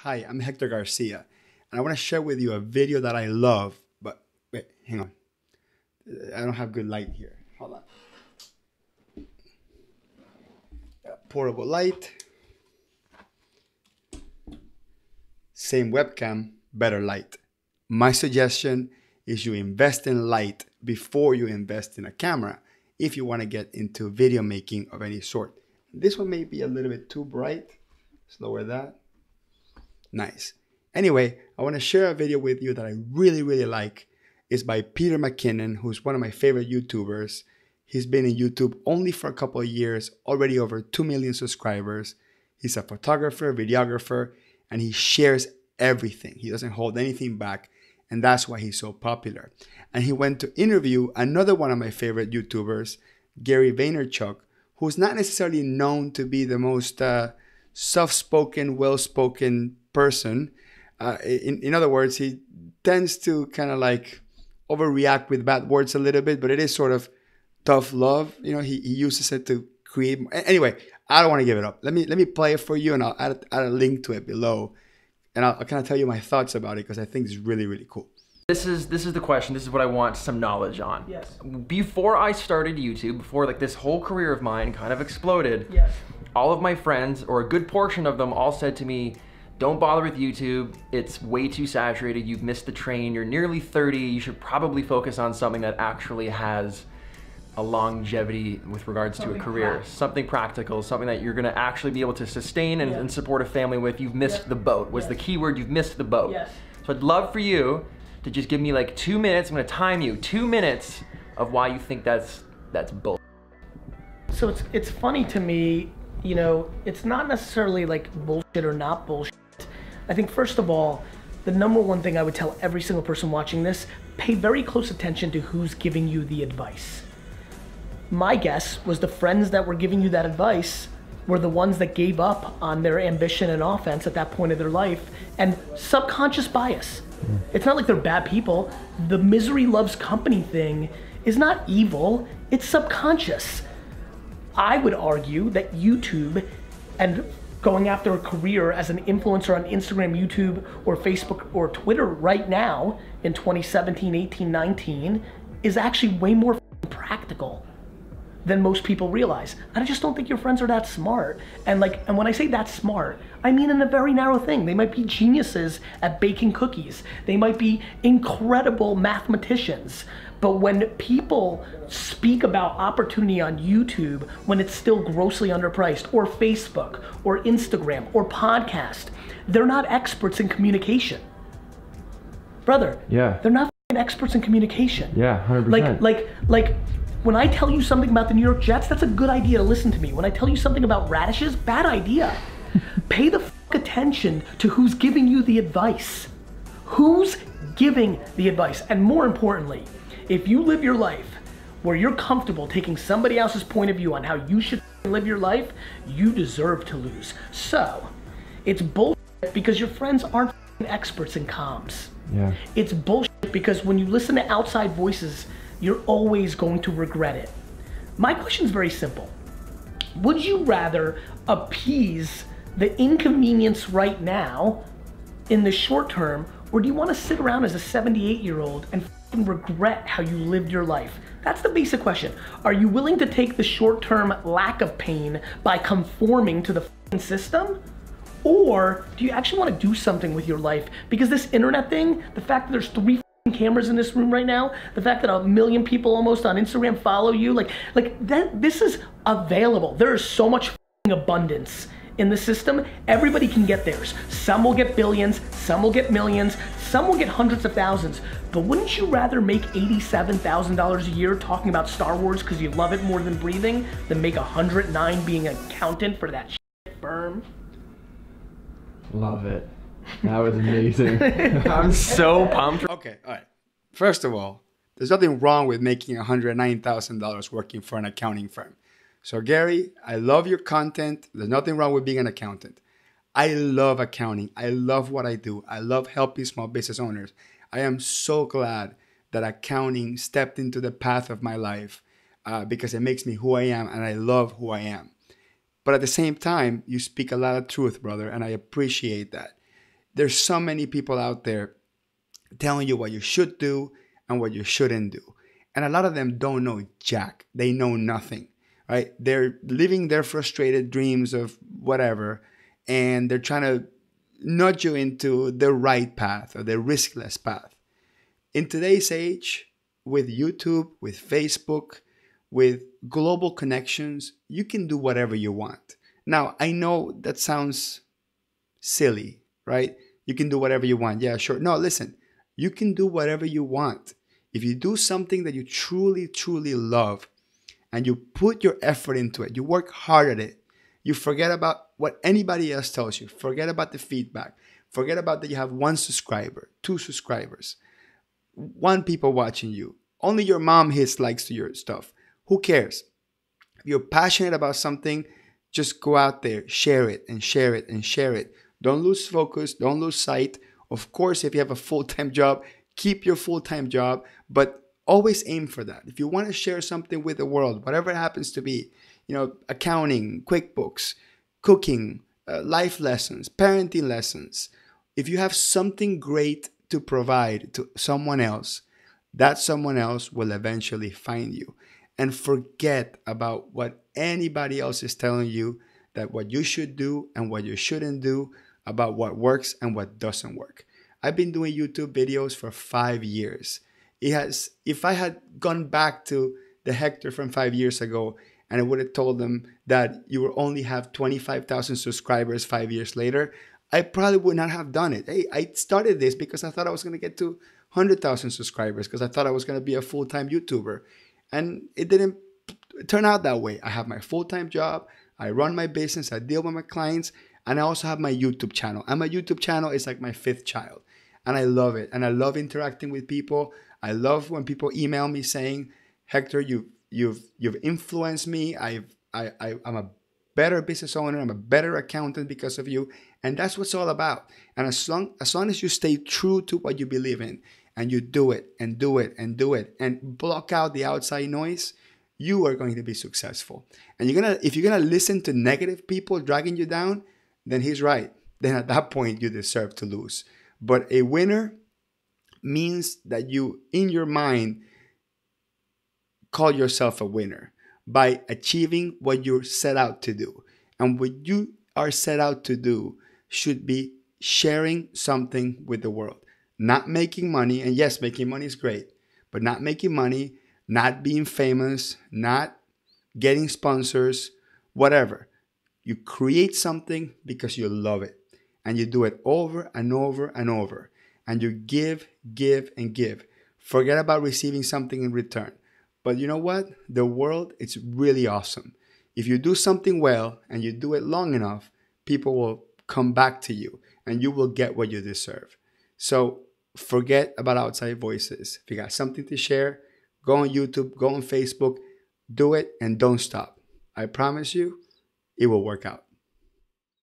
Hi, I'm Hector Garcia, and I want to share with you a video that I love, but wait, hang on. I don't have good light here. Hold on. Portable light. Same webcam, better light. My suggestion is you invest in light before you invest in a camera if you want to get into video making of any sort. This one may be a little bit too bright. Let's lower that. Nice. Anyway, I want to share a video with you that I really like. It's by Peter McKinnon, who's one of my favorite YouTubers. He's been in YouTube only for a couple of years, already over 2 million subscribers. He's a photographer, videographer, and he shares everything. He doesn't hold anything back, and that's why he's so popular. And he went to interview another one of my favorite YouTubers, Gary Vaynerchuk, who's not necessarily known to be the most soft-spoken, well-spoken person. In other words, he tends to kind of like overreact with bad words a little bit, but it is sort of tough love. You know, he uses it to create. Anyway, I don't want to give it up. Let me play it for you, and I'll add a link to it below, and I'll kind of tell you my thoughts about it because I think it's really cool. This is the question. This is what I want some knowledge on. Yes. Before I started YouTube, before like this whole career of mine kind of exploded, Yes. all of my friends, or a good portion of them, all said to me, don't bother with YouTube. It's way too saturated. You've missed the train. You're nearly 30. You should probably focus on something that actually has a longevity with regards to a career. Something practical, something that you're gonna actually be able to sustain and support a family with. You've missed the boat, was the key word. You've missed the boat. Yes. So I'd love for you to just give me like 2 minutes. I'm gonna time you, 2 minutes of why you think that's bull. So it's funny to me, you know, it's not necessarily like bullshit or not bullshit. I think first of all, the number one thing I would tell every single person watching this, pay very close attention to who's giving you the advice. My guess was the friends that were giving you that advice were the ones that gave up on their ambition and offense at that point of their life, and subconscious bias. It's not like they're bad people. The misery loves company thing is not evil, it's subconscious. I would argue that YouTube and going after a career as an influencer on Instagram, YouTube, or Facebook, or Twitter right now in 2017, 18, 19 is actually way more practical than most people realize. I just don't think your friends are that smart. And when I say that smart, I mean in a very narrow thing. They might be geniuses at baking cookies. They might be incredible mathematicians. But when people speak about opportunity on YouTube, when it's still grossly underpriced, or Facebook, or Instagram, or podcast, they're not experts in communication. Brother, Yeah. they're not experts in communication. Yeah, 100%. Like, when I tell you something about the New York Jets, that's a good idea to listen to me. When I tell you something about radishes, bad idea. Pay the attention to who's giving you the advice. Who's giving the advice? And more importantly, if you live your life where you're comfortable taking somebody else's point of view on how you should live your life, you deserve to lose. So, it's bullshit because your friends aren't experts in comms. Yeah. It's bullshit because when you listen to outside voices, you're always going to regret it. My question is very simple. Would you rather appease the inconvenience right now in the short term, or do you want to sit around as a 78-year-old and regret how you lived your life? That's the basic question. Are you willing to take the short-term lack of pain by conforming to the system? Or do you actually want to do something with your life? Because this internet thing, the fact that there's 3 cameras in this room right now, the fact that 1 million people almost on Instagram follow you, like that, this is available. There is so much abundance in the system. Everybody can get theirs. Some will get billions, some will get millions, some will get hundreds of thousands. But wouldn't you rather make $87,000 a year talking about Star Wars because you love it more than breathing than make 109 being an accountant for that shit firm? Love it. That was amazing. I'm so pumped. Okay, all right. First of all, there's nothing wrong with making $109,000 working for an accounting firm. So Gary, I love your content. There's nothing wrong with being an accountant. I love accounting. I love what I do. I love helping small business owners. I am so glad that accounting stepped into the path of my life because it makes me who I am, and I love who I am. But at the same time, you speak a lot of truth, brother, and I appreciate that. there's so many people out there telling you what you should do and what you shouldn't do. And a lot of them don't know jack. They know nothing, right? They're living their frustrated dreams of whatever, and they're trying to nudge you into the right path or the riskless path. In today's age, with YouTube, with Facebook, with global connections, you can do whatever you want. Now, I know that sounds silly, right? You can do whatever you want. Yeah, sure. No, listen, you can do whatever you want. If you do something that you truly, truly love and you put your effort into it, you work hard at it, you forget about what anybody else tells you, forget about the feedback, forget about that you have 1 subscriber, 2 subscribers, 1 people watching you. Only your mom hits likes to your stuff. Who cares? If you're passionate about something, just go out there, share it and share it and share it. Don't lose focus, don't lose sight. Of course, if you have a full-time job, keep your full-time job, but always aim for that. If you want to share something with the world, whatever it happens to be, accounting, QuickBooks, cooking, life lessons, parenting lessons, if you have something great to provide to someone else, that someone else will eventually find you. And forget about what anybody else is telling you, that what you should do and what you shouldn't do, about what works and what doesn't work. I've been doing YouTube videos for 5 years. If I had gone back to the Hector from 5 years ago and I would have told them that you will only have 25,000 subscribers 5 years later, I probably would not have done it. Hey, I started this because I thought I was going to get to 100,000 subscribers because I thought I was going to be a full-time YouTuber. And it didn't turn out that way. I have my full-time job. I run my business. I deal with my clients. And I also have my YouTube channel. And my YouTube channel is like my 5th child. And I love it. And I love interacting with people. I love when people email me saying, Hector, you've influenced me. I'm a better business owner. I'm a better accountant because of you. And that's what it's all about. And as long as you stay true to what you believe in, and you do it and do it and do it and block out the outside noise, you are going to be successful. And if you're gonna listen to negative people dragging you down, then he's right. Then at that point you deserve to lose. But a winner means that you, in your mind, call yourself a winner by achieving what you're set out to do. And what you are set out to do should be sharing something with the world. Not making money, and yes, making money is great, but not making money, not being famous, not getting sponsors, whatever. You create something because you love it, and you do it over and over and over, and you give, and give. Forget about receiving something in return. But you know what? The world, it's really awesome. If you do something well and you do it long enough, people will come back to you, and you will get what you deserve. So forget about outside voices. If you got something to share, go on YouTube, go on Facebook, do it, and don't stop. I promise you, it will work out.